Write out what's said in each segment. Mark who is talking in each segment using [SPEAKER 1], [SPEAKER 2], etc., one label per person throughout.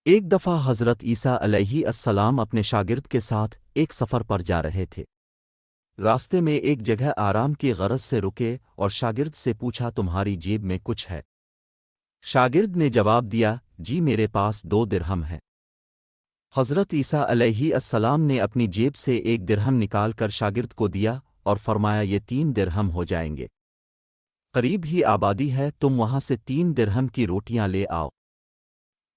[SPEAKER 1] ایک دفعہ حضرت عیسیٰ علیہ السلام اپنے شاگرد کے ساتھ ایک سفر پر جا رہے تھے۔ راستے میں ایک جگہ آرام کی غرض سے رکے اور شاگرد سے پوچھا تمہاری جیب میں کچھ ہے؟ شاگرد نے جواب دیا جی میرے پاس 2 درہم ہیں۔ حضرت عیسیٰ علیہ السلام نے اپنی جیب سے 1 درہم نکال کر شاگرد کو دیا اور فرمایا یہ 3 درہم ہو جائیں گے۔ قریب ہی آبادی ہے، تم وہاں سے 3 درہم کی روٹیاں لے آؤ۔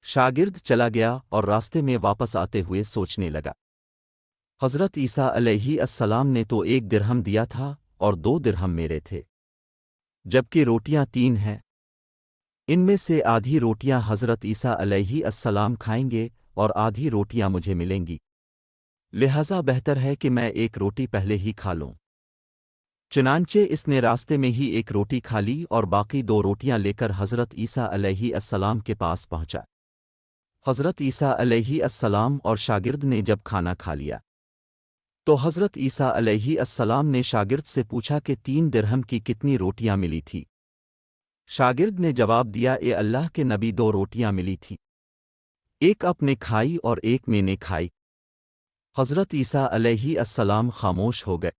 [SPEAKER 1] شاگرد چلا گیا اور راستے میں واپس آتے ہوئے سوچنے لگا، حضرت عیسیٰ علیہ السلام نے تو 1 درہم دیا تھا اور 2 درہم میرے تھے، جبکہ روٹیاں 3 ہیں۔ ان میں سے آدھی روٹیاں حضرت عیسیٰ علیہ السلام کھائیں گے اور آدھی روٹیاں مجھے ملیں گی، لہذا بہتر ہے کہ میں 1 روٹی پہلے ہی کھا لوں۔ چنانچہ اس نے راستے میں ہی 1 روٹی کھا لی اور باقی 2 روٹیاں لے کر حضرت عیسیٰ علیہ السلام کے پاس پہنچا۔ حضرت عیسیٰ علیہ السلام اور شاگرد نے جب کھانا کھا لیا تو حضرت عیسیٰ علیہ السلام نے شاگرد سے پوچھا کہ 3 درہم کی کتنی روٹیاں ملی تھی؟ شاگرد نے جواب دیا اے اللہ کے نبی 2 روٹیاں ملی تھی، ایک آپ نے کھائی اور ایک میں نے کھائی۔ حضرت عیسیٰ علیہ السلام خاموش ہو گئے،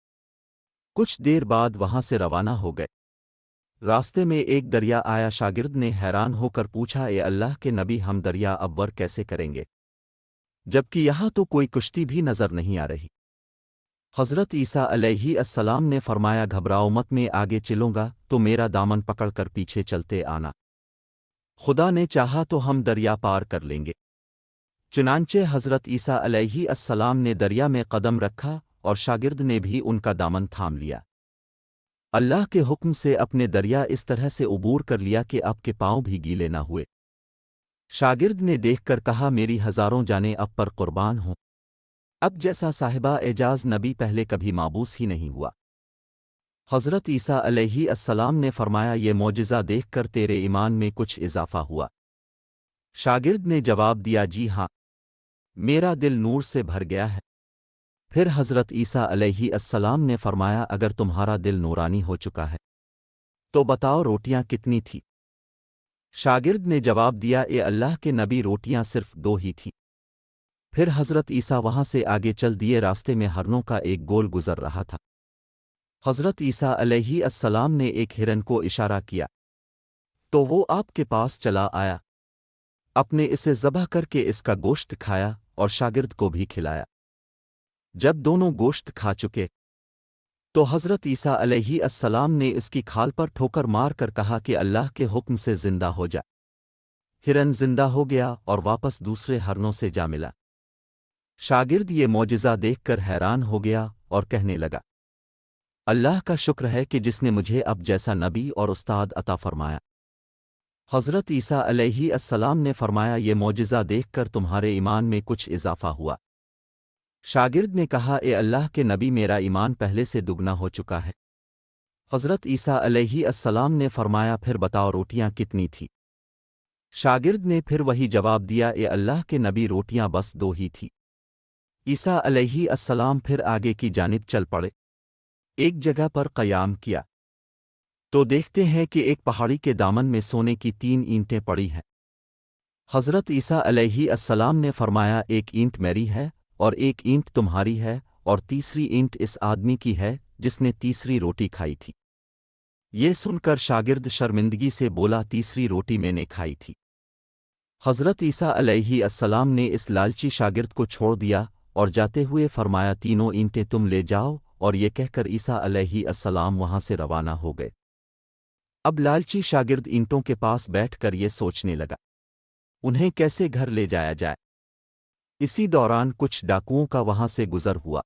[SPEAKER 1] کچھ دیر بعد وہاں سے روانہ ہو گئے۔ راستے میں ایک دریا آیا، شاگرد نے حیران ہو کر پوچھا اے اللہ کے نبی ہم دریا عبور کیسے کریں گے، جبکہ یہاں تو کوئی کشتی بھی نظر نہیں آ رہی؟ حضرت عیسیٰ علیہ السلام نے فرمایا گھبراؤ مت، میں آگے چلوں گا تو میرا دامن پکڑ کر پیچھے چلتے آنا، خدا نے چاہا تو ہم دریا پار کر لیں گے۔ چنانچہ حضرت عیسیٰ علیہ السلام نے دریا میں قدم رکھا اور شاگرد نے بھی ان کا دامن تھام لیا۔ اللہ کے حکم سے اپنے دریا اس طرح سے عبور کر لیا کہ آپ کے پاؤں بھی گیلے نہ ہوئے۔ شاگرد نے دیکھ کر کہا میری ہزاروں جانیں اب پر قربان ہوں، اب جیسا صاحبہ اعجاز نبی پہلے کبھی مابوس ہی نہیں ہوا۔ حضرت عیسیٰ علیہ السلام نے فرمایا یہ معجزہ دیکھ کر تیرے ایمان میں کچھ اضافہ ہوا؟ شاگرد نے جواب دیا جی ہاں، میرا دل نور سے بھر گیا ہے۔ پھر حضرت عیسیٰ علیہ السلام نے فرمایا اگر تمہارا دل نورانی ہو چکا ہے تو بتاؤ روٹیاں کتنی تھی؟ شاگرد نے جواب دیا اے اللہ کے نبی روٹیاں صرف 2 ہی تھیں۔ پھر حضرت عیسیٰ وہاں سے آگے چل دیے، راستے میں ہرنوں کا ایک گول گزر رہا تھا۔ حضرت عیسیٰ علیہ السلام نے ایک ہرن کو اشارہ کیا تو وہ آپ کے پاس چلا آیا، اپنے اسے ذبح کر کے اس کا گوشت کھایا اور شاگرد کو بھی کھلایا۔ جب دونوں گوشت کھا چکے تو حضرت عیسیٰ علیہ السلام نے اس کی کھال پر ٹھوکر مار کر کہا کہ اللہ کے حکم سے زندہ ہو جا۔ ہرن زندہ ہو گیا اور واپس دوسرے ہرنوں سے جا ملا۔ شاگرد یہ معجزہ دیکھ کر حیران ہو گیا اور کہنے لگا اللہ کا شکر ہے کہ جس نے مجھے اب جیسا نبی اور استاد عطا فرمایا۔ حضرت عیسیٰ علیہ السلام نے فرمایا یہ معجزہ دیکھ کر تمہارے ایمان میں کچھ اضافہ ہوا؟ شاگرد نے کہا اے اللہ کے نبی میرا ایمان پہلے سے دگنا ہو چکا ہے۔ حضرت عیسیٰ علیہ السلام نے فرمایا پھر بتاؤ روٹیاں کتنی تھی؟ شاگرد نے پھر وہی جواب دیا اے اللہ کے نبی روٹیاں بس 2 ہی تھی۔ عیسیٰ علیہ السلام پھر آگے کی جانب چل پڑے، ایک جگہ پر قیام کیا تو دیکھتے ہیں کہ ایک پہاڑی کے دامن میں سونے کی 3 اینٹیں پڑی ہیں۔ حضرت عیسیٰ علیہ السلام نے فرمایا ایک اینٹ میری ہے اور ایک اینٹ تمہاری ہے اور تیسری اینٹ اس آدمی کی ہے جس نے تیسری روٹی کھائی تھی۔ یہ سن کر شاگرد شرمندگی سے بولا تیسری روٹی میں نے کھائی تھی۔ حضرت عیسیٰ علیہ السلام نے اس لالچی شاگرد کو چھوڑ دیا اور جاتے ہوئے فرمایا 3 اینٹیں تم لے جاؤ، اور یہ کہہ کر عیسیٰ علیہ السلام وہاں سے روانہ ہو گئے۔ اب لالچی شاگرد اینٹوں کے پاس بیٹھ کر یہ سوچنے لگا انہیں کیسے گھر لے جایا جائے۔ اسی دوران کچھ ڈاکوؤں کا وہاں سے گزر ہوا،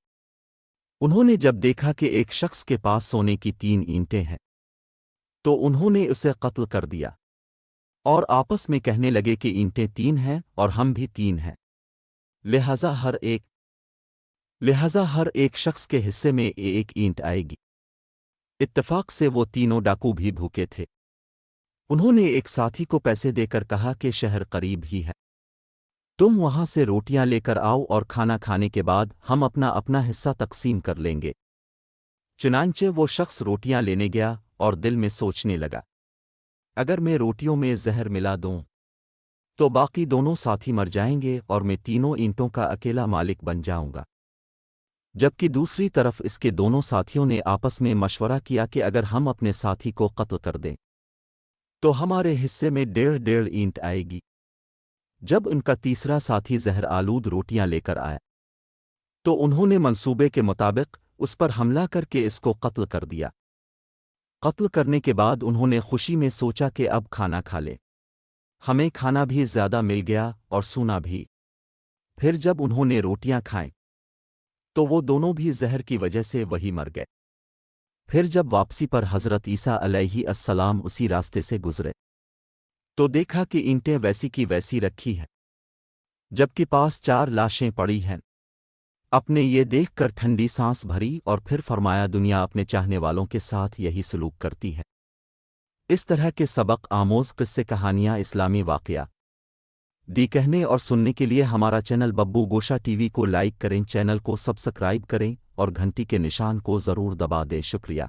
[SPEAKER 1] انہوں نے جب دیکھا کہ ایک شخص کے پاس سونے کی 3 اینٹیں ہیں تو انہوں نے اسے قتل کر دیا اور آپس میں کہنے لگے کہ اینٹیں 3 ہیں اور ہم بھی 3 ہیں، لہذا ہر ایک شخص کے حصے میں ایک اینٹ آئے گی۔ اتفاق سے وہ تینوں ڈاکو بھی بھوکے تھے۔ انہوں نے ایک ساتھی کو پیسے دے کر کہا کہ شہر قریب ہی ہے، تم وہاں سے روٹیاں لے کر آؤ اور کھانا کھانے کے بعد ہم اپنا اپنا حصہ تقسیم کر لیں گے۔ چنانچہ وہ شخص روٹیاں لینے گیا اور دل میں سوچنے لگا اگر میں روٹیوں میں زہر ملا دوں تو باقی دونوں ساتھی مر جائیں گے اور میں تینوں اینٹوں کا اکیلا مالک بن جاؤں گا۔ جبکہ دوسری طرف اس کے دونوں ساتھیوں نے آپس میں مشورہ کیا کہ اگر ہم اپنے ساتھی کو قتل کر دیں تو ہمارے حصے میں 1.5 اینٹ آئے گی۔ جب ان کا تیسرا ساتھی زہر آلود روٹیاں لے کر آیا تو انہوں نے منصوبے کے مطابق اس پر حملہ کر کے اس کو قتل کر دیا۔ قتل کرنے کے بعد انہوں نے خوشی میں سوچا کہ اب کھانا کھا لیں، ہمیں کھانا بھی زیادہ مل گیا اور سونا بھی۔ پھر جب انہوں نے روٹیاں کھائیں تو وہ دونوں بھی زہر کی وجہ سے وہی مر گئے۔ پھر جب واپسی پر حضرت عیسیٰ علیہ السلام اسی راستے سے گزرے تو دیکھا کہ اینٹیں ویسی کی ویسی رکھی ہیں، جبکہ پاس 4 لاشیں پڑی ہیں۔ اپنے یہ دیکھ کر ٹھنڈی سانس بھری اور پھر فرمایا دنیا اپنے چاہنے والوں کے ساتھ یہی سلوک کرتی ہے۔ اس طرح کے سبق آموز قصے کہانیاں اسلامی واقعہ دی کہنے اور سننے کے لیے ہمارا چینل ببو گوشا ٹی وی کو لائک کریں، چینل کو سبسکرائب کریں اور گھنٹی کے نشان کو ضرور دبا دیں۔ شکریہ۔